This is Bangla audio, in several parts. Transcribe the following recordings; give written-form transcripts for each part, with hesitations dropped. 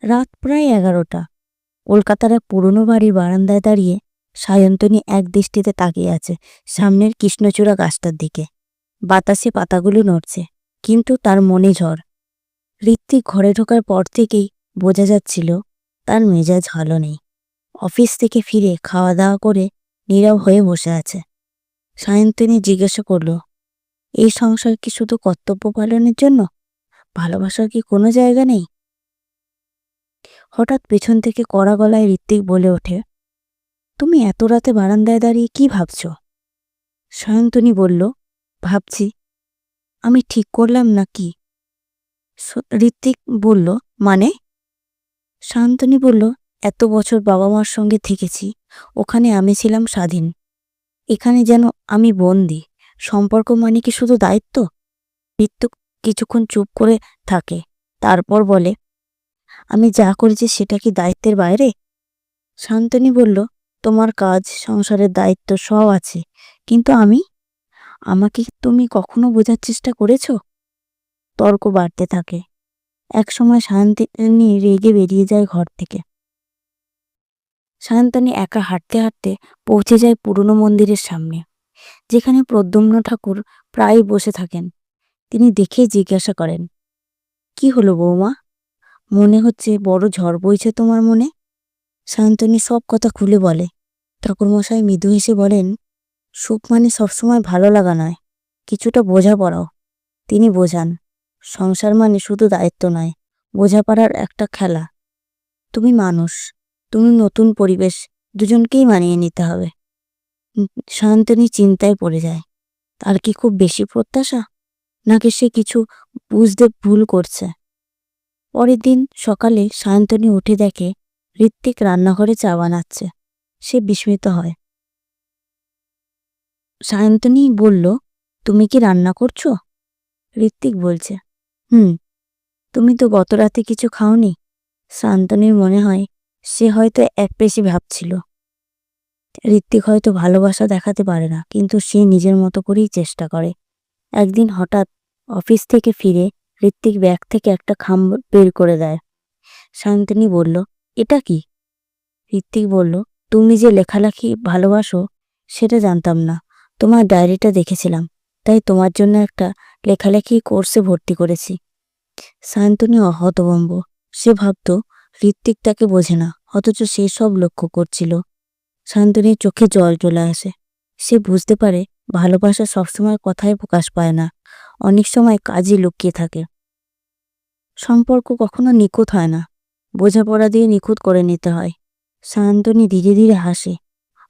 রাত প্রায় 11টা। কলকাতার এক পুরনো বাড়ির বারান্দায় দাঁড়িয়ে সায়ন্তনী এক দৃষ্টিতে তাকিয়ে আছে সামনের কৃষ্ণচূড়া গাছটার দিকে। বাতাসে পাতাগুলো নড়ছে, কিন্তু তার মনে ঝড়। ঋত্বিক ঘরে ঢোকার পর থেকেই বোঝা যাচ্ছিল তার মেজাজ ভালো নেই। অফিস থেকে ফিরে খাওয়া দাওয়া করে নীরব হয়ে বসে আছে। সায়ন্তনী জিজ্ঞাসা করল, এই সংসার কি শুধু কর্তব্য পালনের জন্য? ভালোবাসার কি কোনো জায়গা নেই? হঠাৎ পেছন থেকে কড়া গলায় ঋত্বিক বলে ওঠে, তুমি এত রাতে বারান্দায় দাঁড়িয়ে কি ভাবছ? সায়ন্তনী বলল, ভাবছি আমি ঠিক করলাম না কি। ঋত্বিক বলল, মানে? সায়ন্তনী বলল, এত বছর বাবা মার সঙ্গে থেকেছি, ওখানে আমি ছিলাম স্বাধীন, এখানে যেন আমি বন্দি। সম্পর্ক মানে কি শুধু দায়িত্ব? ঋত্বিক কিছুক্ষণ চুপ করে থাকে, তারপর বলে, আমি যা করেছি সেটা কি দায়িত্বের বাইরে? শান্তনী বলল, তোমার কাজ, সংসারের দায়িত্ব সব আছে, কিন্তু আমাকে তুমি কখনো বোঝার চেষ্টা করেছো? তর্ক বাড়তে থাকে। একসময় সায়ন্তনী রেগে বেরিয়ে যায় ঘর থেকে। সায়ন্তনী একা হাঁটতে হাঁটতে পৌঁছে যায় পুরনো মন্দিরের সামনে, যেখানে প্রদ্যুম্ন ঠাকুর প্রায় বসে থাকেন। তিনি দেখে জিজ্ঞাসা করেন, কি হলো বৌমা? মনে হচ্ছে বড় ঝড় বইছে তোমার মনে। সায়ন্তনী সব কথা খুলে বলে। ঠাকুরমশাই মৃদু হেসে বলেন, সুখ মানে সবসময় ভালো লাগা নয়, কিছুটা বোঝাপড়াও। তিনি বোঝান, সংসার মানে শুধু দায়িত্ব নয়, বোঝাপড়ার একটা খেলা। তুমি মানুষ, তুমি নতুন পরিবেশ, দুজনকেই মানিয়ে নিতে হবে। সায়ন্তনী চিন্তায় পড়ে যায়। তার কি খুব বেশি প্রত্যাশা, নাকি সে কিছু বুঝতে ভুল করছে? পরের দিন সকালে সায়ন্তনী উঠে দেখে ঋত্বিক রান্নাঘরে চা বানাচ্ছে। সে বিস্মিত হয়। সায়ন্তনী বলল, তুমি কি রান্না করছো? ঋত্বিক বলছে, হুম। তুমি তো গত রাতে কিছু খাওনি। সায়ন্তনীর মনে হয় সে হয়তো এক পেশি ভাবছিল। ঋত্বিক হয়তো ভালোবাসা দেখাতে পারে না, কিন্তু সে নিজের মতো করেই চেষ্টা করে। একদিন হঠাৎ অফিস থেকে ফিরে ঋত্বিক ব্যাগ থেকে একটা খাম বের করে দেয়। সায়ন্তনী বলল, এটা কি? ঋত্বিক বলল, তুমি যে লেখালেখি ভালোবাসো সেটা জানতাম না। তোমার ডায়েরিটা দেখেছিলাম, তাই তোমার জন্য একটা লেখালেখি কোর্সে ভর্তি করেছি। সায়ন্তনী হতভম্ব। সে ভাবত ঋত্বিক তাকে বোঝে না, অথচ সে সব লক্ষ্য করছিল। সায়ন্তনীর চোখে জল চলে আসে। সে বুঝতে পারে ভালোবাসা সবসময় কথায় প্রকাশ পায় না, অনেক সময় কাজে লুকিয়ে থাকে। সম্পর্ক কখনো নিখুঁত হয় না, বোঝাপড়া দিয়ে নিখুঁত করে নিতে হয়। সায়ন্তনী ধীরে ধীরে হাসে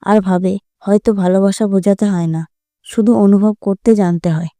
আর ভাবে, হয়তো ভালোবাসা বোঝাতে হয় না, শুধু অনুভব করতে জানতে হয়।